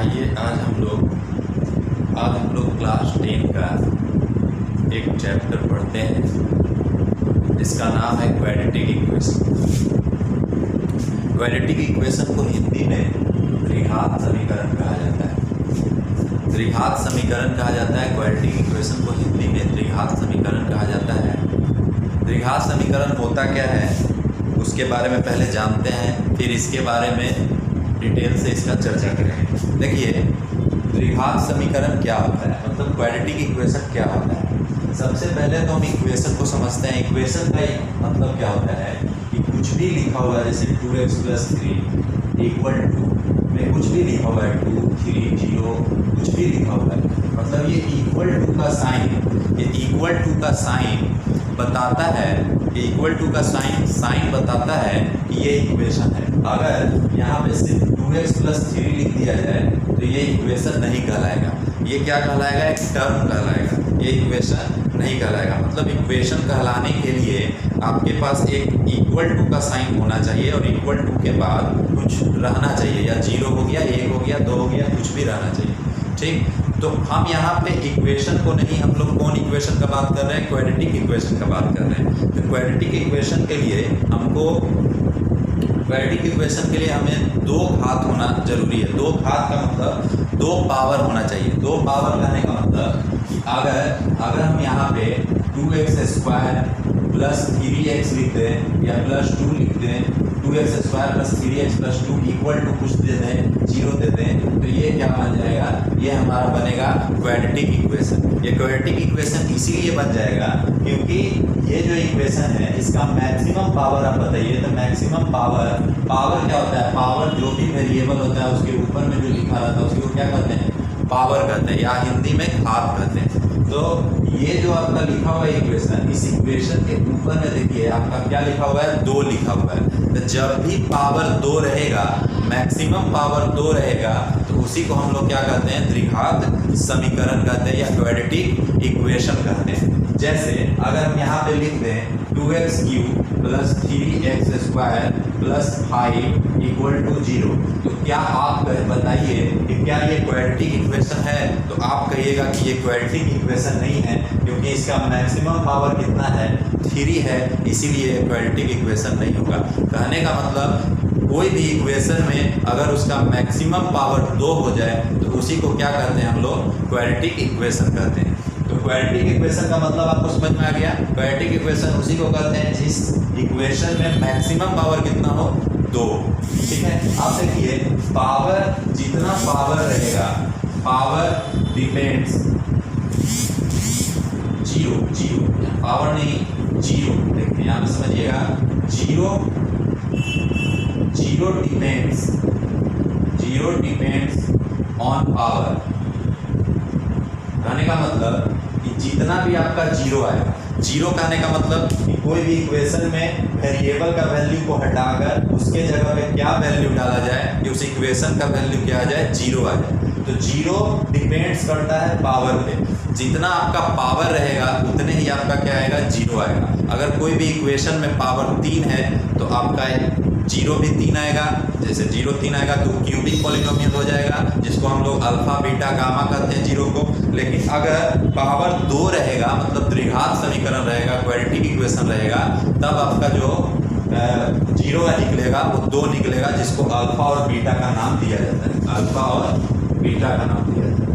आइए आज हम लोग क्लास 10 का एक चैप्टर पढ़ते हैं जिसका नाम है क्वाड्रेटिक इक्वेशन। क्वाड्रेटिक इक्वेशन को हिंदी में द्विघात समीकरण कहा जाता है। द्विघात समीकरण कहा जाता है। क्वाड्रेटिक इक्वेशन को हिंदी में द्विघात समीकरण कहा जाता है। द्विघात समीकरण होता क्या है उसके बारे में पहले जानते हैं, फिर इसके बारे में डिटेल से इसका चर्चा करेंगे। देखिए, द्विघात समीकरण क्या होता है, मतलब क्वाड्रेटिक इक्वेशन क्या होता है। सबसे पहले तो हम इक्वेशन को समझते हैं। इक्वेशन का मतलब क्या होता है कि कुछ भी लिखा हुआ है, जैसे 2x + 3 इक्वल टू में कुछ भी लिखा हुआ है 2, 3, 0 कुछ भी लिखा हुआ है, मतलब ये इक्वल टू का साइन, ये इक्वल टू का साइन बताता है कि इक्वल टू का साइन बताता है कि ये इक्वेशन है। अगर यहाँ पे सिर्फ 2x + 3 लिख दिया जाए तो ये इक्वेशन नहीं कहलाएगा। ये क्या कहलाएगा? एक टर्म कहलाएगा। ये इक्वेशन नहीं कहलाएगा। मतलब इक्वेशन कहलाने के लिए आपके पास एक इक्वल टू का साइन होना चाहिए और इक्वल टू के बाद कुछ रहना चाहिए, या 0 हो गया, 1 हो गया, 2 हो गया, कुछ भी रहना चाहिए। ठीक, तो हम यहाँ पे इक्वेशन को नहीं, हम लोग कौन इक्वेशन का बात कर रहे हैं? क्वाड्रेटिक इक्वेशन का बात कर रहे हैं। तो क्वाड्रेटिक इक्वेशन के लिए हमें दो घात होना जरूरी है। दो घात का मतलब 2 पावर होना चाहिए। 2 पावर कहने का मतलब कि अगर हम यहाँ पे 2x² + 3x लिख दें या +2 लिख दें, 2x² + 3x + 2 इक्वल टू कुछ दे दें, 0 दे दें, तो ये क्या बन जाएगा? ये हमारा बनेगा क्वाड्रेटिक इक्वेशन। ये क्वाड्रेटिक इक्वेशन इसीलिए बन जाएगा क्योंकि ये जो इक्वेशन है इसका मैक्सिमम पावर आप बताइए। तो मैक्सिमम पावर क्या होता है? पावर जो भी वेरिएबल होता है उसके ऊपर में जो लिखा रहता है उसको क्या कहते हैं? पावर कहते हैं, या हिंदी में घात कहते हैं। तो ये जो आपका लिखा हुआ है इक्वेशन, इस इक्वेशन के ऊपर में देखिए आपका क्या लिखा हुआ है? 2 लिखा हुआ है। तो जब भी पावर 2 रहेगा, मैक्सिमम पावर 2 रहेगा, तो उसी को हम लोग क्या कहते हैं? द्विघात समीकरण कहते हैं या क्वाड्रेटिक इक्वेशन कहते हैं। जैसे अगर हम यहाँ पे लिख दें 2x³ + 3x² + 5 = 0, तो क्या आप बताइए कि क्या ये क्वाड्रेटिक इक्वेशन है? तो आप कहिएगा कि ये क्वाड्रेटिक इक्वेशन नहीं है क्योंकि इसका मैक्सिमम पावर कितना है? 3 है, इसीलिए क्वाड्रेटिक इक्वेशन नहीं होगा। कहने का मतलब कोई भी इक्वेशन में अगर उसका मैक्सिमम पावर 2 हो जाए तो उसी को क्या कहते हैं हम लोग? क्वाड्रेटिक इक्वेशन कहते हैं। तो क्वाड्रेटिक इक्वेशन का मतलब आपको समझ में आ गया। क्वाड्रेटिक इक्वेशन उसी को कहते हैं जिस इक्वेशन में मैक्सिमम पावर कितना हो? 2। ठीक है, आप देखिए पावर, जितना पावर रहेगा, पावर डिपेंड्स 0 पावर नहीं 0। देखिए यहाँ पे समझिएगा 0 डिपेंड्स ऑन पावर। कहने का मतलब कि जितना भी आपका 0 आएगा, 0 कहने का मतलब कि कोई भी इक्वेशन में वेरिएबल का वैल्यू को हटाकर उसके जगह पे क्या वैल्यू डाला जाए कि उस इक्वेशन का वैल्यू क्या आ जाए? 0 आ जाए। तो 0 डिपेंड्स करता है पावर पे। जितना आपका पावर रहेगा उतने ही आपका क्या आएगा? 0 आएगा। अगर कोई भी इक्वेशन में पावर 3 है तो आपका 0 भी 3 आएगा। जैसे 0 3 आएगा तो क्यूबिक पॉलिनोमियल हो जाएगा, जिसको हम लोग अल्फा, बीटा, गामा कहते हैं 0 को। लेकिन अगर पावर 2 रहेगा, मतलब द्विघात समीकरण रहेगा, क्वाड्रेटिक इक्वेशन रहेगा, तब आपका जो 0 निकलेगा वो 2 निकलेगा, जिसको अल्फा और बीटा का नाम दिया जाता है। अल्फा और बीटा का नाम दिया जाता है।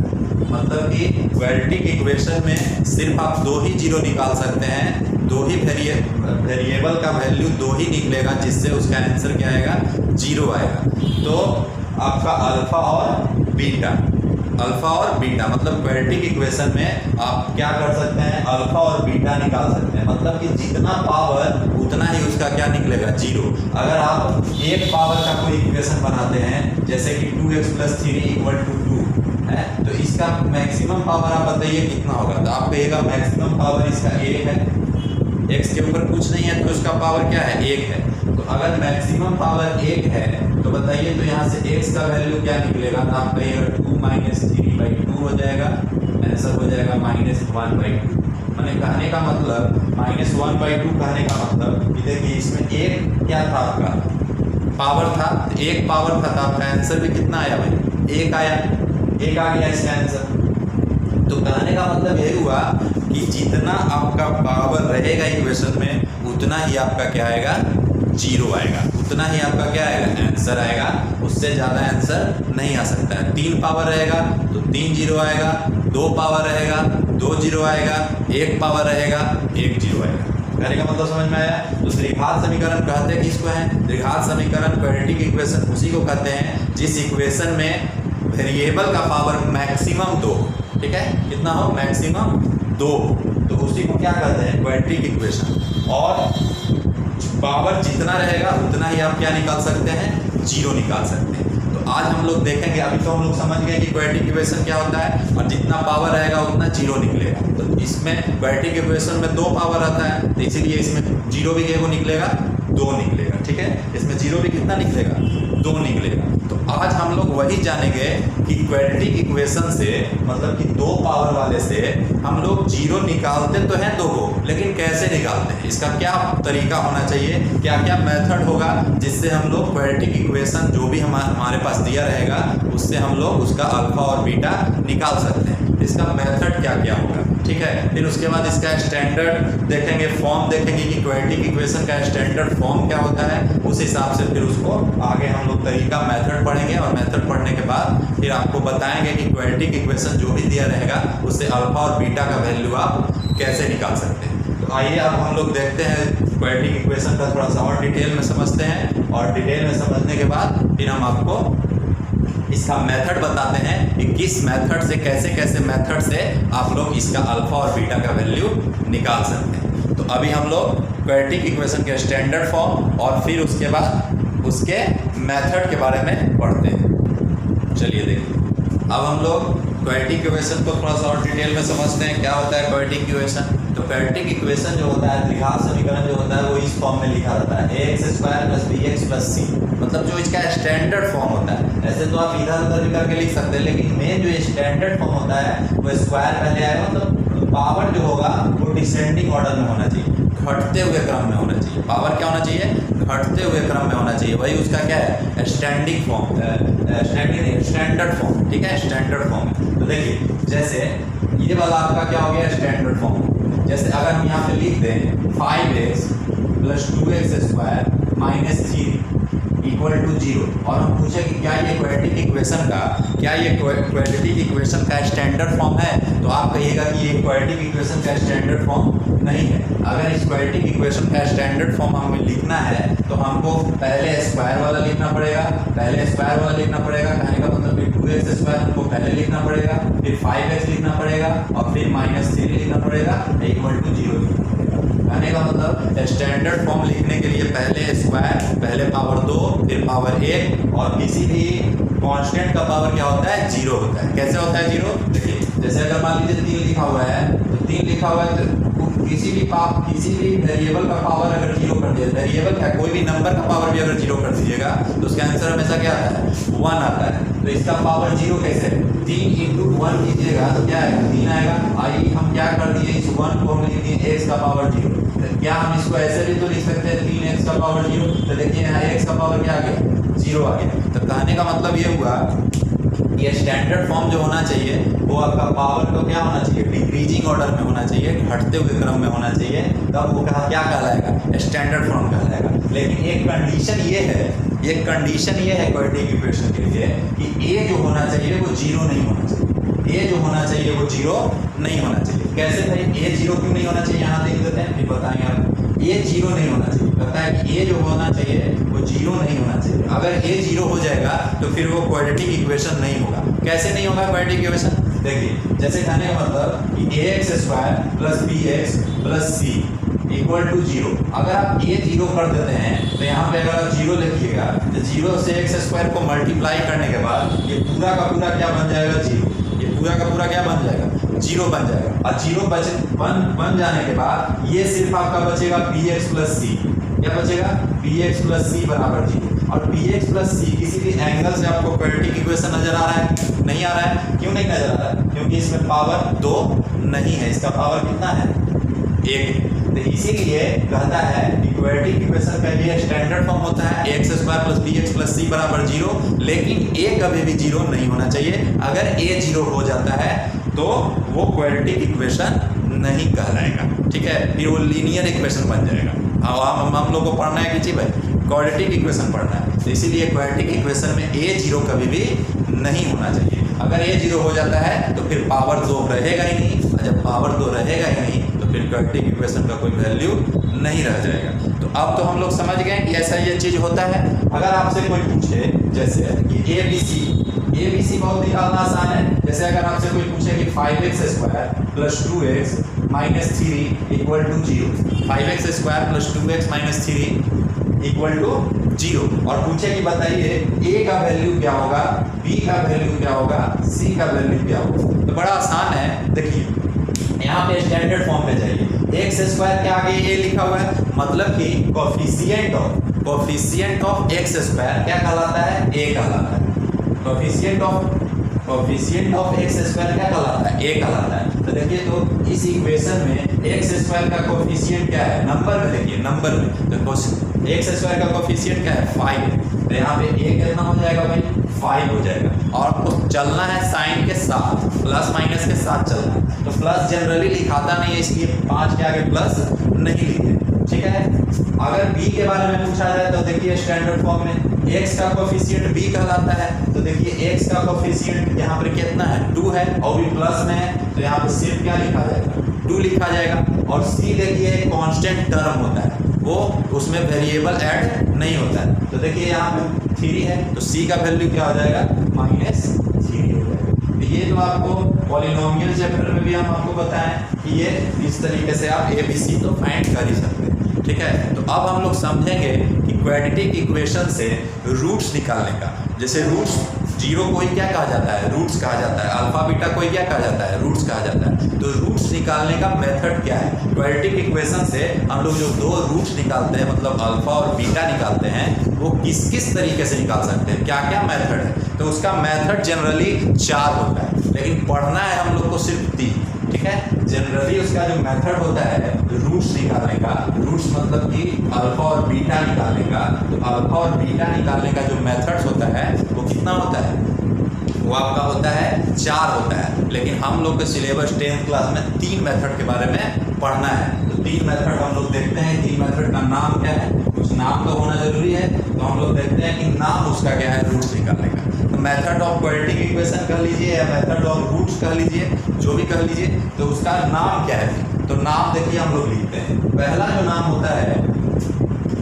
मतलब कि क्वाड्रेटिक इक्वेशन में सिर्फ आप 2 ही 0 निकाल सकते हैं। 2 ही वेरिएबल का वैल्यू 2 ही निकलेगा, जिससे उसका आंसर क्या आएगा? 0 आएगा। तो आपका अल्फा और बीटा मतलब क्वाड्रेटिक इक्वेशन में आप क्या कर सकते हैं? अल्फा और बीटा निकाल सकते हैं। मतलब कि जितना पावर उतना ही उसका क्या निकलेगा? 0। अगर आप एक पावर का कोई इक्वेशन बनाते हैं, जैसे कि 2x + 3 = 2 है, तो इसका मैक्सिमम पावर आप बताइए कितना होगा? तो आप कहिएगा मैक्सिमम पावर इसका 1 है। x के ऊपर कुछ नहीं है तो उसका पावर क्या है? 1 है। तो अगर मैक्सिमम पावर 1 है तो बताइए, तो यहाँ से x का वैल्यू क्या निकलेगा? तो आप कहिएगा 2 - 3/2 हो जाएगा। आंसर हो जाएगा -1/2। मैंने कहने का मतलब -1/2 कहने का मतलब कि देखिए इसमें 1 क्या था? आपका पावर था, 1 पावर था, तो आपका आंसर भी कितना आया भाई? 1 आया। 1 आ गया इसका आंसर। तो कहने का मतलब यही हुआ कि जितना आपका पावर रहेगा इक्वेशन में उतना ही आपका क्या आएगा, 0 आएगा, उतना ही आपका क्या आएगा, आंसर आएगा। उससे ज़्यादा आंसर नहीं आ सकता है। 3 पावर रहेगा तो 3 0 आएगा, 2 पावर रहेगा 2 0 आएगा, 1 पावर रहेगा 1 0 आएगा। कहने का मतलब समझ में आया। तो द्विघात समीकरण कहते किसको है, द्विघात समीकरण क्वाड्रेटिक इक्वेशन उसी को कहते हैं जिस इक्वेशन में वेरिएबल का पावर मैक्सिमम 2, ठीक है, कितना हो, मैक्सिमम 2, तो उसी को क्या कहते हैं, क्वाड्रेटिक इक्वेशन। और पावर जितना रहेगा उतना ही आप क्या निकाल सकते हैं, 0 निकाल सकते हैं। तो आज हम लोग देखेंगे, अभी तो हम लोग समझ गए कि क्वाड्रेटिक इक्वेशन क्या होता है और जितना पावर रहेगा उतना 0 निकलेगा। तो इसमें क्वाड्रेटिक इक्वेशन में 2 पावर आता है, तो इसीलिए इसमें 0 भी क्या निकलेगा, 2 निकलेगा, ठीक है। इसमें 0 भी कितना निकलेगा, 2 निकलेगा। तो आज हम लोग वही जानेंगे कि क्वाड्रेटिक इक्वेशन से मतलब कि 2 पावर वाले से हम लोग 0 निकालते तो हैं 2 को, लेकिन कैसे निकालते हैं, इसका क्या तरीका होना चाहिए, क्या क्या मेथड होगा जिससे हम लोग क्वाड्रेटिक इक्वेशन जो भी हमारे पास दिया रहेगा उससे हम लोग उसका अल्फा और बीटा निकाल सकते हैं। इसका मेथड क्या क्या होगा, ठीक है। फिर उसके बाद इसका स्टैंडर्ड देखेंगे, फॉर्म देखेंगे कि क्वाड्रेटिक इक्वेशन का स्टैंडर्ड फॉर्म क्या होता है, उस हिसाब से फिर उसको आगे हम लोग तरीका मेथड पढ़ेंगे। और मेथड पढ़ने के बाद फिर आपको बताएंगे कि क्वाड्रेटिक इक्वेशन जो भी दिया रहेगा उससे अल्फा और बीटा का वैल्यू आप कैसे निकाल सकते हैं। तो आइए अब हम लोग देखते हैं क्वाड्रेटिक इक्वेशन का थोड़ा सा और डिटेल में समझते हैं, और डिटेल में समझने के बाद फिर हम आपको इसका मेथड बताते हैं कि किस मेथड से, कैसे कैसे मेथड से आप लोग इसका अल्फा और बीटा का वैल्यू निकाल सकते हैं। तो अभी हम लोग क्वाड्रेटिक इक्वेशन के स्टैंडर्ड फॉर्म और फिर उसके बाद उसके मेथड के बारे में पढ़ते हैं। चलिए देखिए, अब हम लोग क्वाड्रेटिक इक्वेशन को थोड़ा सा और डिटेल में समझते हैं क्या होता है क्वाड्रेटिक इक्वेशन। तो क्वाड्रेटिक इक्वेशन जो होता है, द्विघात समीकरण जो होता है वो इस फॉर्म में लिखा जाता है, ax² + bx + c, मतलब जो इसका स्टैंडर्ड फॉर्म होता है। ऐसे तो आप इधर उधर भी करके लिख सकते हैं, लेकिन मेन जो स्टैंडर्ड फॉर्म होता है वो स्क्वायर पहले आएगा, मतलब पावर जो होगा वो डिसेंडिंग ऑर्डर में होना चाहिए, घटते हुए क्रम में होना चाहिए। पावर क्या होना चाहिए, घटते हुए क्रम में होना चाहिए। वही उसका क्या है, स्टैंडिंग फॉर्म, स्टैंडर्ड फॉर्म, ठीक है, स्टैंडर्ड फॉर्म। तो देखिए जैसे ये वाला आपका क्या हो गया, स्टैंडर्ड फॉर्म। जैसे अगर हम यहाँ पे लिख दें 5x + 2x² - 3 = 0, और हम पूछे कि क्या ये क्वाड्रेटिक इक्वेशन का, क्या ये क्वाड्रेटिक इक्वेशन का स्टैंडर्ड फॉर्म है, तो आप कहिएगा कि ये क्वाड्रेटिक इक्वेशन का स्टैंडर्ड फॉर्म नहीं है। अगर इस क्वाड्रेटिक इक्वेशन का स्टैंडर्ड फॉर्म हमें लिखना है तो हमको पहले स्क्वायर वाला लिखना पड़ेगा, पहले स्क्वायर वाला लिखना पड़ेगा। कहने का मतलब कि 2x² हमको पहले लिखना पड़ेगा, फिर 5x लिखना पड़ेगा और फिर -3 लिखना पड़ेगा, = 0। कहने का मतलब स्टैंडर्ड फॉर्म लिखने के लिए पहले स्क्वायर, पहले पावर 2, फिर पावर 1, और किसी भी कांस्टेंट का पावर क्या होता है, 0 होता है। कैसे होता है 0, देखिए जैसे अगर मान लीजिए 3 लिखा हुआ है, तो 3 लिखा हुआ है तो किसी भी वेरिएबल का पावर अगर 0 कर दिया, वेरिएबल का कोई भी नंबर का पावर भी अगर 0 कर दीजिएगा तो उसका आंसर हमेशा क्या आता है, 1 आता है। तो इसका पावर 0 कैसे, 3 × 1 कीजिएगा तो क्या आएगा, 3 आएगा। आइए हम क्या कर दिए, इस 1 को हम लिख दिए x का पावर 0। तो क्या हम इसको ऐसे भी तो लिख सकते हैं 3x का पावर 0, तो देखिए यहाँ x का पावर क्या आ गया, 0 आ गया। तो कहने का मतलब ये हुआ ये स्टैंडर्ड फॉर्म जो होना चाहिए वो आपका पावर को क्या होना चाहिए, डिक्रीजिंग ऑर्डर में होना चाहिए, घटते हुए क्रम में होना चाहिए, तब वो क्या कहलाएगा, स्टैंडर्ड फॉर्म कहलाएगा। लेकिन एक कंडीशन ये है, एक कंडीशन ये है क्वाड्रेटिक इक्वेशन के लिए कि a जो होना चाहिए वो 0 नहीं होना चाहिए, a जो होना चाहिए वो 0 नहीं होना चाहिए। कैसे भाई a 0 क्यों नहीं होना चाहिए, यहाँ देख देते हैं फिर बताएंगे आप। a 0 नहीं होना चाहिए, कहता है कि a जो होना चाहिए वो 0 नहीं होना चाहिए। अगर a 0 हो जाएगा तो फिर वो क्वाड्रेटिक इक्वेशन नहीं होगा। कैसे नहीं होगा क्वाड्रेटिक इक्वेशन, देखिए जैसे कहने का मतलब कि ax² + bx + c = 0। अगर आप a 0 कर देते हैं तो यहाँ पे अगर आप 0 लिखिएगा तो 0 से x² को मल्टीप्लाई करने के बाद ये पूरा का पूरा क्या बन जाएगा, 0। ये पूरा का पूरा क्या बन जाएगा, 0 बन जाएगा। और 0 बन जाने के बाद ये सिर्फ आपका बचेगा bx + c। क्या बचेगा, bx + c = 0। और bx + c किसी भी एंगल से आपको क्वाड्रेटिक इक्वेशन नजर आ रहा है, नहीं आ रहा है। क्यों नहीं नजर आ रहा है, क्योंकि इसमें पावर 2 नहीं है, इसका पावर कितना है, 1। तो इसीलिए कहता है क्वाड्रेटिक इक्वेशन का ये स्टैंडर्ड फॉर्म होता है ax square plus bx plus c बराबर 0, लेकिन a कभी भी 0 नहीं होना चाहिए। अगर a 0 हो जाता है तो वो क्वाड्रेटिक इक्वेशन नहीं कहलाएगा, ठीक है, फिर वो लीनियर इक्वेशन बन जाएगा। अब हम लोग को पढ़ना है कि जी भाई क्वाड्रेटिक इक्वेशन पढ़ना है, तो इसीलिए क्वाड्रेटिक इक्वेशन में a 0 कभी भी नहीं होना चाहिए। अगर a 0 हो जाता है तो फिर पावर 2 रहेगा ही नहीं, और जब पावर 2 रहेगा ही नहीं तो फिर क्वाड्रेटिक इक्वेशन का कोई वैल्यू नहीं रह जाएगा। तो अब तो हम लोग समझ गए कि ऐसा ये चीज़ होता है। अगर आपसे कोई पूछे जैसे कि ए बी सी बहुत निकालना आसान है। जैसे अगर आपसे कोई पूछे कि 5x square plus 2x minus 3 equal to 0, 5x square plus 2x minus 3 equal to 0, और पूछे कि बताइए a का वैल्यू क्या होगा, b का वैल्यू क्या होगा, c का वैल्यू क्या होगा, तो बड़ा आसान है। देखिए यहाँ पे स्टैंडर्ड फॉर्म में जाइए, एक्स स्क्वायर के आगे a लिखा हुआ है, मतलब कि कोफिशिएंट ऑफ एक्स स्क्वायर क्या कहलाता है, a कहलाता है। कोफिशिएंट ऑफ एक्स स्क्वायर क्या कहलाता है, a कहलाता है। तो देखिए तो इस इक्वेशन में एक्स स्क्वायर का कोफिशिएंट क्या है, नंबर में देखिए, नंबर में तो एक्स स्क्वायर का कोफिशिएंट क्या है 5, तो यहाँ पे a कितना हो जाएगा भाई 5 हो जाएगा। और आपको चलना है साइन के साथ, प्लस माइनस के साथ चलना है, तो प्लस जनरली लिखाता नहीं है, इसलिए 5 के आगे प्लस नहीं लिखे, ठीक है। अगर b के बारे में पूछा जाए तो देखिए स्टैंडर्ड फॉर्म में x का कोफिशिएंट b कहलाता है, तो देखिए x का कोफिशिएंट यहाँ पर कितना है 2 है, और भी प्लस में है, तो यहाँ पर सिर्फ क्या लिखा जाएगा 2 लिखा जाएगा। और c देखिए कांस्टेंट टर्म होता है, वो उसमें वेरिएबल ऐड नहीं होता है, तो देखिए यहाँ पे 3 है, तो c का वैल्यू क्या हो जाएगा -3 हो जाएगा। तो ये तो आपको पॉलिनोमियल चैप्टर में भी हम आपको बताएं कि ये इस तरीके से आप a b c तो फाइंड कर ही सकते हैं, ठीक है। तो अब हम लोग समझेंगे कि क्वाड्रेटिक इक्वेशन से रूट्स निकालने का, जैसे रूट्स 0 को ही क्या कहा जाता है, रूट्स कहा जाता है, अल्फा बीटा को ही क्या कहा जाता है, रूट्स कहा जाता है। तो रूट्स निकालने का मेथड क्या है, क्वाड्रेटिक इक्वेशन से हम लोग जो 2 रूट्स निकालते हैं, मतलब अल्फा और बीटा निकालते हैं, वो किस किस तरीके से निकाल सकते हैं, क्या क्या मेथड है। तो उसका मेथड जनरली 4 होता है, लेकिन पढ़ना है हम लोग को सिर्फ 3, ठीक है। जनरली उसका जो मेथड होता है रूट्स निकालने का, रूट्स मतलब कि अल्फा और बीटा निकालने का, तो अल्फा और बीटा निकालने का जो मेथड्स होता है वो कितना होता है, वो आपका होता है 4 होता है। लेकिन हम लोग के सिलेबस 10th क्लास में 3 मेथड के बारे में पढ़ना है, तो 3 मेथड हम लोग देखते हैं। 3 मेथड का नाम क्या है, कुछ नाम तो होना जरूरी है, तो हम लोग देखते हैं कि नाम उसका क्या है रूट्स निकालने का। तो मेथड ऑफ क्वाड्रेटिक इक्वेशन कह लीजिए या मेथड ऑफ रूट्स कह लीजिए, जो भी कह लीजिए, तो उसका नाम क्या है। तो नाम देखिए हम लोग लिखते हैं। पहला जो नाम होता है,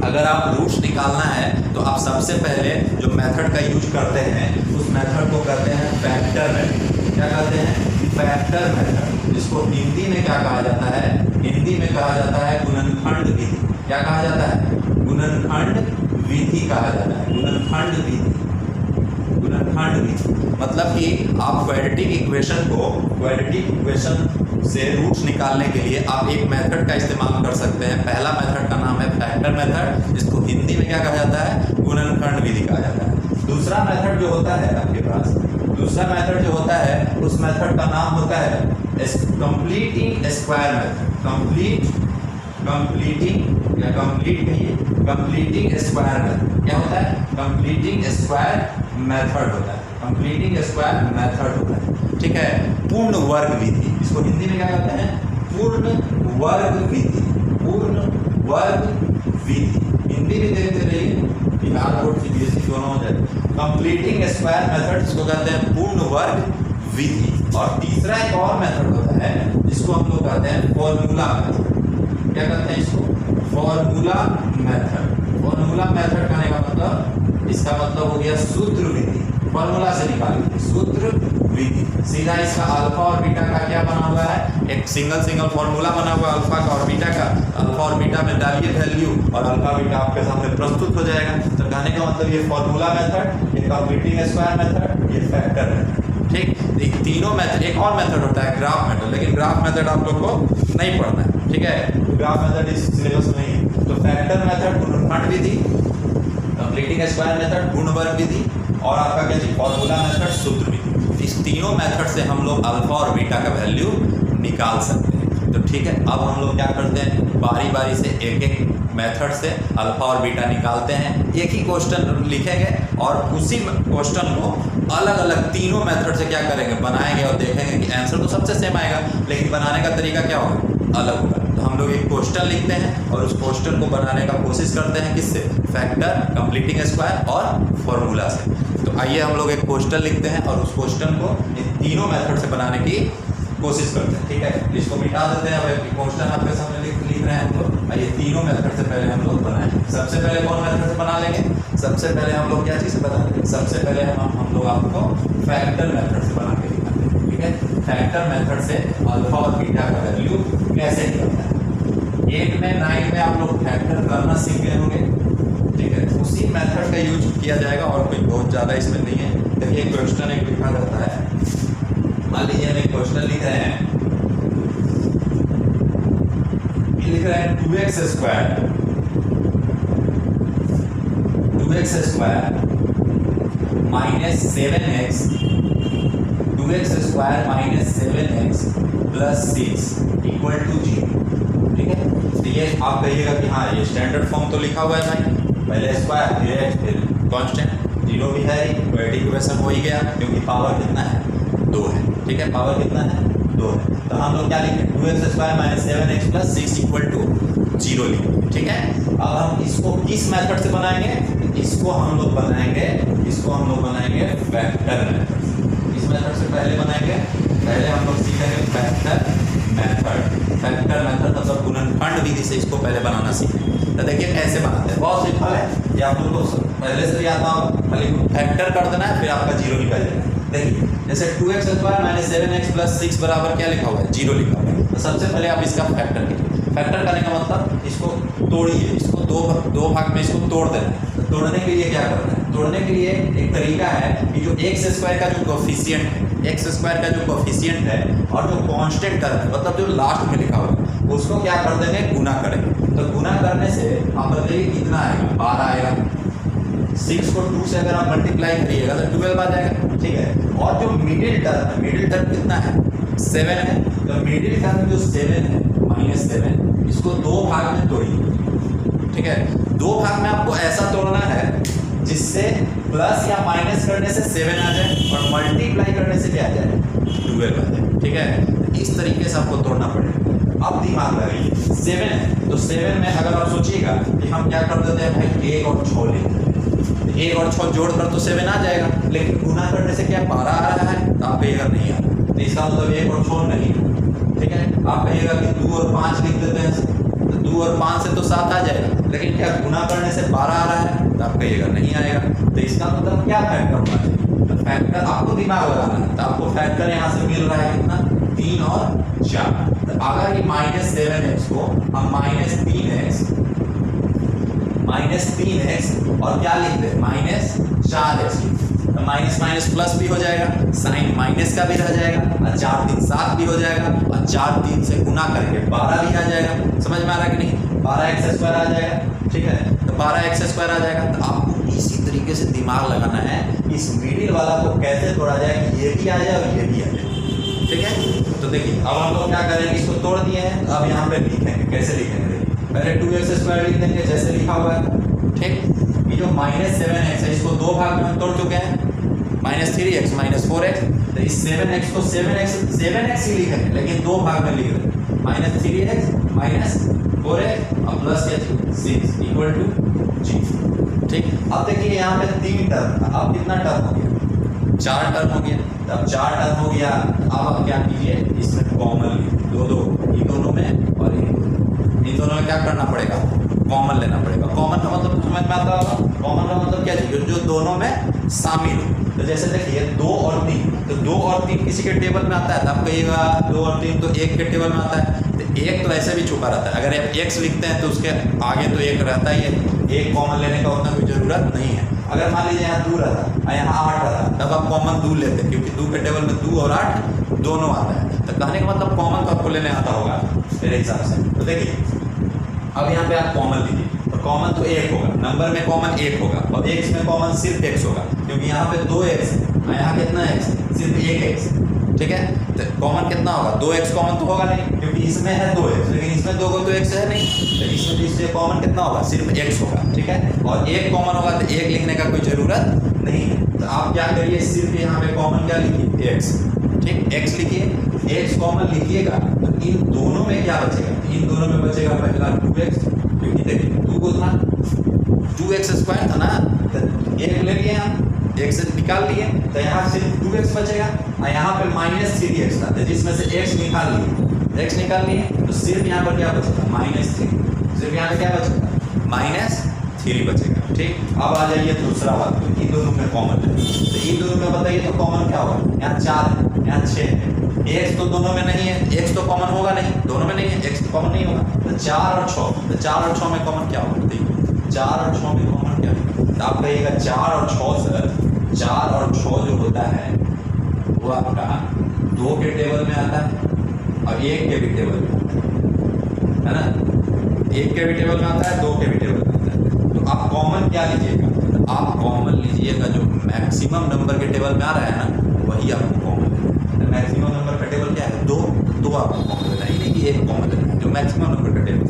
अगर आप रूट्स निकालना है तो आप सबसे पहले जो मेथड का यूज करते हैं उस मेथड को कहते हैं फैक्टर मेथड। क्या कहते हैं, फैक्टर मेथड, जिसको हिंदी में क्या कहा जाता है, हिंदी में कहा जाता है गुणनखंड विधि। क्या कहा जाता है, गुणनखंड विधि कहा जाता है, गुणनखंड विधि। गुणनखंड विधि मतलब कि आप क्वाड्रेटिक इक्वेशन से रूट्स निकालने के लिए आप एक मेथड का इस्तेमाल कर सकते हैं। पहला मेथड का नाम है फैक्टर मेथड, जिसको हिंदी में क्या कहा जाता है, गुणनखंड विधि कहा जाता है। दूसरा मेथड जो होता है आपके पास, दूसरा मेथड जो होता है उस मेथड का नाम होता है completing square method. Completing square method क्या होता है, कंप्लीटिंग स्क्वायर मेथड होता है, कंप्लीटिंग स्क्वायर मेथड होता है, ठीक है। पूर्ण वर्ग विधि, इसको हिंदी में क्या कहते हैं, पूर्ण वर्ग विधि। पूर्ण वर्ग विधि हिंदी भी देखते रहिए, बिहार बोर्ड CBSE दोनों हो जाए। कंप्लीटिंग स्क्वायर मेथड जिसको कहते हैं पूर्ण वर्ग विधि। और तीसरा एक और मेथड होता है जिसको हम लोग कहते हैं फॉर्मूला मेथड। क्या कहते हैं इसको, फॉर्मूला मेथड। फॉर्मूला मेथड कहने का मतलब, इसका मतलब हो गया सूत्र विधि, फॉर्मूला से निकाली सूत्र विधि। सीधा इसका अल्फा और बीटा का क्या बना हुआ है, एक सिंगल फॉर्मूला बना हुआ है अल्फा का और बीटा का। अल्फा और बीटा में डालिए वैल्यू और अल्फा बीटा आपके सामने प्रस्तुत हो जाएगा। तो कहने का मतलब ये फॉर्मूला मेथड, ये कंप्लीटिंग स्क्वायर मेथड, ये फैक्टर मेथड, ठीक। ये तीनों मेथड। एक और मेथड होता है ग्राफ मेथड, लेकिन ग्राफ मेथड आप लोग को नहीं पढ़ना है, ठीक है, ग्राफ मेथड इस सिलेबस में नहीं है। तो फैक्टर मेथड गुणनखंड विधि, कंप्लीटिंग स्क्वायर मेथड गुण वर्ग विधि, और आपका क्या चीज फॉर्मूला मेथड सूत्र विधि। इस तीनों मेथड से हम लोग अल्फा और बीटा का वैल्यू निकाल सकते हैं। तो ठीक है, अब हम लोग क्या करते हैं, बारी बारी से एक एक मेथड से अल्फा और बीटा निकालते हैं। एक ही क्वेश्चन लिखेंगे और उसी क्वेश्चन को अलग अलग तीनों मेथड से क्या करेंगे, बनाएंगे और देखेंगे कि आंसर तो सबसे सेम आएगा, लेकिन बनाने का तरीका क्या होगा, अलग होगा। तो हम लोग एक क्वेश्चन लिखते हैं और उस क्वेश्चन को बनाने का कोशिश करते हैं किससे, फैक्टर, कंप्लीटिंग स्क्वायर और फॉर्मूला से। तो आइए हम लोग एक क्वेश्चन लिखते हैं और उस क्वेश्चन को इन तीनों मेथड से बनाने की कोशिश करते हैं। ठीक है, इसको मिटा देते हैं। अब क्वेश्चन आपके सामने लिख रहे हैं हम लोग। आइए तीनों मेथड से पहले हम लोग बनाएं। सबसे पहले कौन मेथड से बना लेंगे, सबसे पहले हम लोग क्या चीज़ से बना लेंगे, सबसे पहले हम लोग आपको फैक्टर मेथड से बना के दिखाते हैं। ठीक है, फैक्टर मेथड से अल्फा और बीटा का वैल्यू कैसे निकलता है। 8 में 9 में आप लोग फैक्टर करना सीख गए होंगे। ठीक है, उसी मेथड का यूज किया जाएगा और कोई बहुत ज़्यादा इसमें नहीं है। देखिए क्वेश्चन एक लिखा रहता है, मान लीजिए हम एक क्वेश्चन लिख रहे हैं, ये लिख रहे हैं 2x square minus 7x 2x square minus 7x plus 6 equal to 0। ठीक है, तो ये आप कहिएगा कि हाँ ये स्टैंडर्ड फॉर्म तो लिखा हुआ है भाई, पहले स्क्वायर फिर एक्स फिर कॉन्स्टेंट, 0 भी है, क्वाड्रेटिक इक्वेशन हो ही गया क्योंकि पावर कितना है, 2 है। ठीक है, पावर कितना है, 2 है। तो हम लोग क्या लिखें, 2x square minus 7x plus 6 equal to 0 लिखेंगे। ठीक है, अब हम इसको किस मेथड से बनाएंगे, इसको हम लोग बनाएंगे फैक्टर मेथड। इस मेथड से पहले बनाएंगे, पहले हम लोग सीखेंगे फैक्टर मेथड मतलब गुणनखंड विधि से इसको पहले बनाना सीखेंगे। तो देखिए कैसे बनाते हैं, बहुत सिंपल है, ये आप लोग को पहले से याद आता, खाली फैक्टर कर देना है, फिर आपका 0 निकल जाएगा। देखिए जैसे 2x square minus 7x plus 6 बराबर क्या लिखा हुआ है, 0 लिखा हुआ है। तो सबसे पहले आप इसका फैक्टर कीजिए। फैक्टर करने का मतलब इसको तोड़िए, इसको दो भाग में इसको तोड़ देना है। तो तोड़ने के लिए क्या करना है, तोड़ने के लिए एक तरीका है कि जो x स्क्वायर का जो कोफिशिएंट है, x स्क्वायर का जो कोफिशिएंट है और जो कांस्टेंट टर्म है मतलब जो लास्ट में लिखा हुआ है, उसको क्या कर देंगे, गुना करेंगे। तो गुना करने से आप बताइए कितना आएगा, 12 आएगा। 6 को 2 से अगर आप मल्टीप्लाई करिएगा तो 12 आ जाएगा। ठीक है, और जो मिडिल टर्म है, मिडिल टर्म कितना है, 7 है। तो मिडिल टर्म जो 7 है माइनस 7, इसको 2 भाग में तोड़िए। ठीक है, 2 भाग में आपको ऐसा तोड़ना है जिससे प्लस या माइनस करने से 7 आ जाए और मल्टीप्लाई करने से क्या आ जाए, 12 आ जाए। ठीक है, इस तरीके से आपको तोड़ना पड़ेगा। अब दिमाग लगाइए, 7 है तो 7 में अगर आप सोचिएगा कि हम क्या कर देते हैं भाई, 1 और 6 लेते हैं, 1 और 6 जोड़कर तो 7 आ जाएगा, लेकिन गुना करने से क्या 12 आ रहा है, तो आप कहिएगा नहीं आ रहा, तो इसका मतलब 1 और 6 नहीं। ठीक है, आप कहिएगा कि 2 और 5 लिख देते हैं, तो 2 और 5 से तो 7 आ जाएगा, लेकिन क्या गुना करने से 12 आ रहा है, तो आप कहिएगा नहीं आएगा। तो इसका मतलब क्या फैक्टर होना चाहिए, तो फैक्टर आपको दिमाग लगाना है। तो आपको फैक्टर यहाँ से मिल रहा है कितना, 3 और 4। तो अगर ये माइनस 7x को हम माइनस 3x और क्या लिख दे, माइनस 4x, तो माइनस माइनस प्लस भी हो जाएगा, साइन माइनस का भी रह जाएगा, और 4 3 7 भी हो जाएगा, और 4 3 से गुना करके 12 भी आ जाएगा। समझ में आ रहा है कि नहीं, 12x स्क्वायर आ जाएगा। ठीक है, तो 12x स्क्वायर आ जाएगा। तो आपको इसी तरीके से दिमाग लगाना है, इस मिडिल वाला को कैसे तोड़ा जाए कि ये भी आ जाए और ये भी आ जाए। ठीक है, तो देखिए अब हम लोग क्या करेंगे, इसको तोड़ दिए हैं, तो अब यहाँ पे लिखेंगे, कैसे लिखेंगे, पहले 2x स्क्वायर लिख देंगे जैसे लिखा हुआ है। ठीक, ये जो माइनस 7x है इसको 2 भाग में हम तोड़ चुके हैं, माइनस 3x माइनस 4x। तो इस 7x को 7x ही लिखेंगे, लेकिन 2 भाग में लिख देंगे, माइनस 3x माइनस 4x और प्लस 6 इक्वल टू 0। ठीक, अब देखिए यहाँ पे 3 टर्म था, अब कितना टर्म हो गया, 4 टर्म हो गया। तब 4 टर्म हो गया, अब आप क्या कीजिए, इसमें कॉमन दो इन दोनों में और इन दोनों में क्या करना पड़ेगा, कॉमन लेना पड़ेगा। कॉमन का मतलब समझ में आता होगा, कॉमन का मतलब क्या चाहिए, जो दोनों में शामिल हो। तो जैसे देखिए 2 और 3, तो 2 और 3 किसी के टेबल में आता है, तो आप कहिएगा 2 और 3 तो 1 के टेबल में आता है। तो 1 तो ऐसे भी छुपा रहता है, अगर आप x लिखते हैं तो उसके आगे तो 1 रहता ही है, 1 कॉमन लेने का उतना कोई ज़रूरत नहीं है। अगर मान लीजिए यहाँ 2 रहता और यहाँ 8 रहता, तब आप कॉमन 2 लेते हैं, क्योंकि 2 के टेबल में 2 और 8 दोनों आता है। तो कहने का मतलब कॉमन तो आपको लेने आता होगा मेरे हिसाब से। तो देखिए अब यहाँ पे आप कॉमन लीजिए, तो कॉमन तो 1 होगा, नंबर में कॉमन 1 होगा, और x में कॉमन सिर्फ x होगा, क्योंकि यहाँ पे 2x है, यहाँ कितना x, सिर्फ 1x। ठीक है, तो कॉमन कितना होगा, 2x कॉमन तो होगा नहीं क्योंकि इसमें है 2x, लेकिन इसमें 2 को तो x है नहीं, तो इसमें इससे कॉमन कितना होगा, सिर्फ x होगा। ठीक है, और 1 कॉमन होगा तो 1 लिखने का कोई ज़रूरत नहीं है। तो आप क्या करिए, सिर्फ यहाँ पे कॉमन क्या लिखिए, x। ठीक, x लिखिए, x कॉमन लिखिएगा तो इन दोनों में क्या बचेगा, इन दोनों में बचेगा पहला 2x, क्योंकि देखिए 2 को था 2x स्क्वायर था ना, तो 1 ले लिए हम, x से निकाल लिए, तो यहाँ सिर्फ 2x बचेगा और यहाँ पे -3x था, तो जिसमें से x निकाल लिए, तो सिर्फ यहाँ पर क्या बचेगा, -3, सिर्फ यहाँ पे क्या बचेगा, -3 बचेगा। ठीक, अब आ जाइए दूसरा बात, इन दोनों में कॉमन है, तो इन दोनों में बताइए तो कॉमन क्या होगा, यहाँ 4 है, यहाँ 6 है, x तो दोनों में नहीं है, x तो कॉमन होगा नहीं, दोनों में नहीं है, x तो कॉमन नहीं होगा, तो 4 और 6, तो 4 और 6 में कॉमन क्या होगा, देखिए 4 और 6 में कॉमन क्या है, तो आप कहिएगा 4 और 6 सर, 4 और 6 जो होता है वो आपका 2 के टेबल में आता है और 1 के भी टेबल में आता है ना, 1 के भी टेबल में आता है, 2 के भी टेबल में आता है। तो आप कॉमन क्या लीजिएगा, तो आप कॉमन लीजिएगा जो मैक्सिमम नंबर के टेबल में आ रहा है ना, वही आपको कॉमन है। मैक्सिमम नंबर का टेबल क्या है, 2 आपको कॉमन लेना है, नहीं कि 1 कॉमन लेना है, जो मैक्सिमम नंबर का टेबल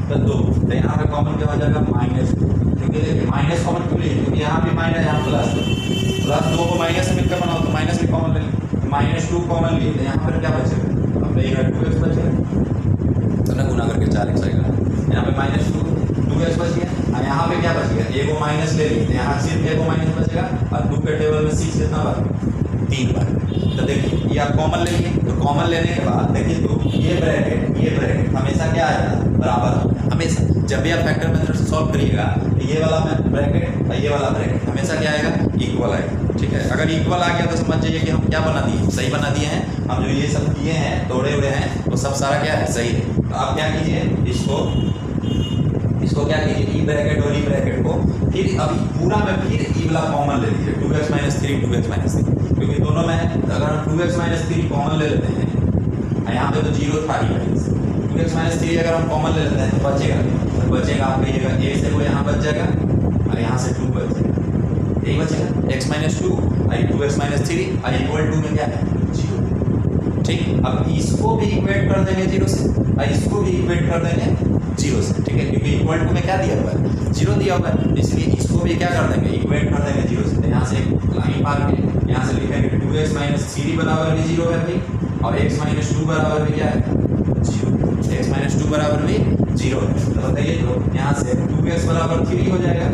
तो 2, तो यहाँ पे कॉमन क्या हो जाएगा, -2, क्योंकि देखिए माइनस कॉमन क्यों लिए, क्योंकि यहाँ पे माइनस, यहाँ +2 को माइनस से मिलकर बनाओ तो माइनस भी कॉमन ले लें, -2 कॉमन लिए, तो यहाँ पर क्या बचेगा, अब ये 2x बचेगा, तो ना गुना करके 4x आएगा, यहाँ पे -2x बच गया और यहाँ पे क्या बच गया, a को माइनस ले लिए, तो यहाँ सिर्फ a को माइनस बचेगा और 2 के टेबल में 6 कितना बार, 3 बार। तो देखिए ये आप कॉमन ले लिए, तो कॉमन लेने के बाद देखिए तो ये ब्रैकेट हमेशा क्या आएगा, बराबर, हमेशा जब भी आप फैक्टर मेथड से सॉल्व करिएगा तो ये वाला ब्रैकेट और ये वाला ब्रैकेट हमेशा क्या आएगा, इक्वल आएगा। ठीक है, अगर इक्वल आ गया तो समझ जाइए कि हम क्या बना दिए, सही बना दिए हैं, हम जो ये सब किए हैं, तोड़े हुए हैं, वो सब सारा क्या है, सही है। तो आप क्या कीजिए, इसको क्या कीजिए, ई ब्रैकेट और ई ब्रैकेट को फिर अभी पूरा में फिर ई वाला कॉमन ले लीजिए, 2x - 3 2x - 3, क्योंकि दोनों में अगर हम 2x - 3 कॉमन ले लेते हैं, यहाँ पे तो 0 था ही पहले से, 2x - 3 अगर हम कॉमन ले लेते हैं तो बचेगा आप कहिएगा a से वो यहाँ बच जाएगा और यहाँ से 2 बच जाएगा, यही बचेगा, x - 2 और 2x - 3 और इक्वल टू में क्या है, 0। ठीक, अब इसको भी इक्वेट कर देंगे 0 से और इसको भी इक्वेट कर देंगे 0 से। ठीक है, क्योंकि इक्वल टू में क्या दिया हुआ है, 0 दिया हुआ है, इसलिए इसको भी क्या कर देंगे, इक्वेट कर देंगे 0 से। तो यहाँ से एक लाइन मार के यहाँ से लिखेंगे 2x - 3 बराबर भी 0 है भाई, और x - 2 बराबर भी क्या है, 0, x - 2 बराबर भी 0 है। तो बताइए, तो यहाँ से 2x बराबर 3 हो जाएगा,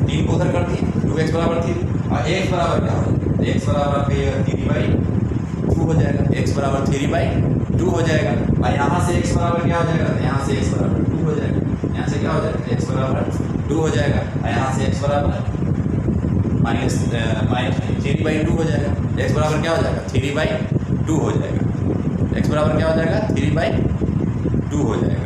3 को उधर कर दिए, 2x बराबर 3 और x बराबर क्या हो जाएगा, x बराबर 3/2 हो जाएगा, x बराबर 3/2 हो जाएगा, और यहाँ से x बराबर क्या हो जाएगा, यहाँ से x बराबर 2 हो जाएगा, यहाँ से क्या हो जाएगा, x बराबर 2 हो जाएगा, और यहाँ से x बराबर -3/2 हो जाएगा, x बराबर क्या हो जाएगा, 3/2 हो जाएगा, x बराबर क्या हो जाएगा, 3/2 हो जाएगा।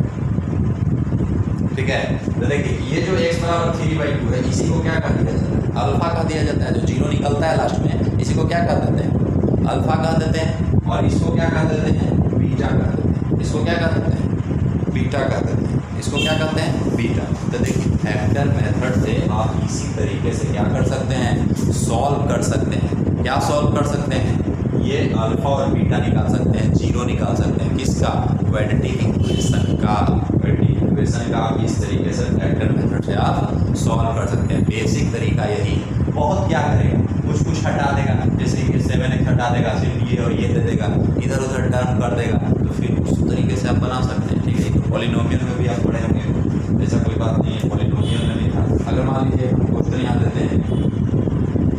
ठीक है, तो देखिए ये जो x बराबर 3/2 है, इसी को क्या कह दिया जाता है, अल्फा कह दिया जाता है, जो 0 निकलता है लास्ट में, इसी को क्या कह देते हैं, अल्फा कह देते हैं, और इसको क्या कह देते हैं, बीटा कह देते हैं, इसको क्या कह देते हैं, बीटा कह देते हैं, इसको क्या कहते हैं, बीटा। तो देखिए फैक्टर मेथड से आप इसी तरीके से क्या कर सकते हैं, सॉल्व कर सकते हैं। क्या सॉल्व कर सकते हैं, ये अल्फा और बीटा निकाल सकते हैं, 0 निकाल सकते हैं, किसका, क्वाड्रेटिक इक्वेशन का, आप इस तरीके से फैक्टर मेथड से आप सॉल्व कर सकते हैं। बेसिक तरीका यही, बहुत क्या करेगा, कुछ हटा देगा, जैसे कि 7x हटा देगा, सिर्फ ये और ये दे देगा, इधर उधर टर्न कर देगा, तो फिर उस तरीके से आप बना सकते हैं। ठीक है, तो पॉलिनोमियल में भी आप पढ़े होंगे, ऐसा कोई बात नहीं है, पॉलिनोमियल में भी था। अगर मान लीजिए क्वेश्चन यहाँ देते हैं,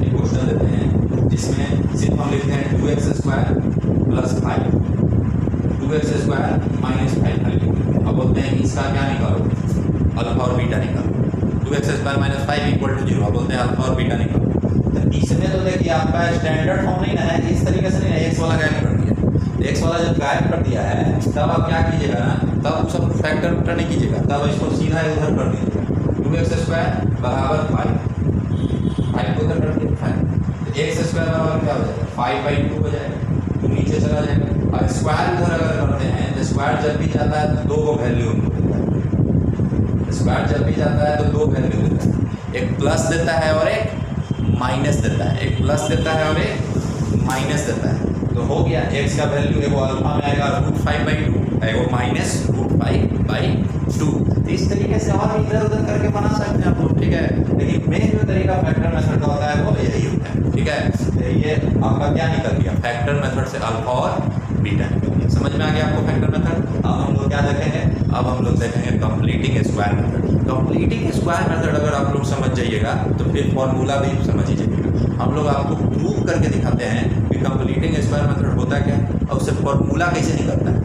एक क्वेश्चन देते हैं जिसमें सिर्फ हम लिखते हैं 2x² + 5, 2x² - 5 अब बोलते हैं इसका क्या निकालो, अल्फा और बीटा निकालो, 2x² - 5 = 0, अब बोलते हैं अल्फा और बीटा निकालो। तो इसमें तो देखिए आपका स्टैंडर्ड फॉर्म नहीं ना है, इस तरीके से नहीं है, x वाला गायब कर दिया, x वाला जब गायब कर दिया है तब आप क्या कीजिएगा ना, तब उस सब फैक्टर नहीं कीजिएगा, तब इसको सीधा उधर कर दीजिएगा, 2x² बराबर 5 को उधर कर दिया 5, तो x² बराबर क्या हो जाएगा, 5/2 हो जाएगा, तो नीचे चला जाएगा। और स्क्वायर उधर अगर करते हैं तो स्क्वायर जब भी जाता है तो 2 को वैल्यू देता है, स्क्वायर जब भी जाता है तो 2 वैल्यू देता है, एक प्लस देता है और एक माइनस देता है, एक प्लस देता है और एक माइनस देता है। तो हो गया x का वैल्यू एगो अल्फा में आएगा √5/2, एगो -√5/2। तो इस तरीके से और भी इधर उधर करके बना सकते हैं आप लोग, ठीक है। लेकिन मेन जो तरीका फैक्टर मेथड का होता है वो यही होता है, ठीक है। ये आपका क्या निकल गया, फैक्टर मेथड से अल्फा और बीटा निकल गया। समझ में आ गया आपको फैक्टर मेथड। अब हम लोग क्या देखेंगे, अब हम लोग देखेंगे completing square method. Completing square method अगर आप लोग समझ जाइएगा तो फिर फॉर्मूला भी समझ ही जाइएगा। हम लोग आपको प्रूव करके दिखाते हैं कि कंप्लीटिंग स्क्वायर मेथड होता क्या है और उससे फॉर्मूला कैसे निकलता है।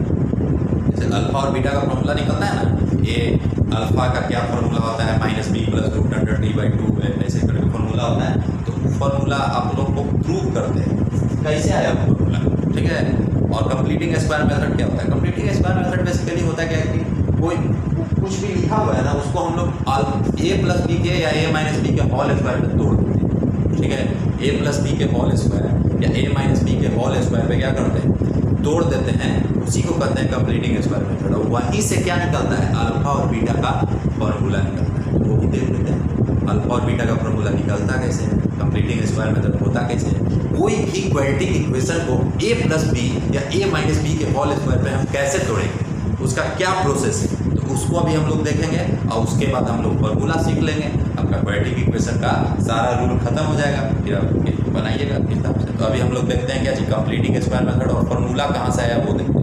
जैसे अल्फा और बीटा का फॉर्मूला निकलता है ना, ये अल्फा का क्या फॉर्मूला होता है, -b + √t/2 ऐसे करके फॉर्मूला होता है। तो फॉर्मूला आप लोग को प्रूव करते हैं कैसे आया फॉर्मूला, ठीक है। और कंप्लीटिंग स्क्वायर मेथड क्या होता है, कंप्लीटिंग स्क्वायर मेथड बेसिकली होता है क्या कि कोई कुछ भी लिखा हुआ है ना उसको हम लोग a + b के या a - b के होल स्क्वायर पे तोड़ देते हैं, ठीक है। a + b के होल स्क्वायर या a - b के होल स्क्वायर पे क्या करते हैं, तोड़ देते हैं, उसी को कहते हैं कंप्लीटिंग स्क्वायर मेथड। और वहीं से क्या निकलता है, अल्फा और बीटा का फॉर्मूला निकलता है। वो भी देख लेते हैं अल्फा और बीटा का फॉर्मूला निकलता कैसे है, कंप्लीटिंग स्क्वायर मेथड होता कैसे है। कोई भी क्वाड्रेटिक इक्वेशन को a + b या a - b के होल स्क्वायर पे हम कैसे तोड़ेंगे, उसका क्या प्रोसेस है, तो उसको अभी हम लोग देखेंगे। और उसके बाद हम लोग फॉर्मूला सीख लेंगे, आपका क्वाड्रेटिक इक्वेशन का सारा रूल खत्म हो जाएगा, फिर आप बनाइएगा हिसाब से। तो अभी हम लोग देखते हैं क्या जी, कंप्लीटिंग स्क्वायर मेथड और फॉर्मूला कहाँ से आया वो देखते हैं।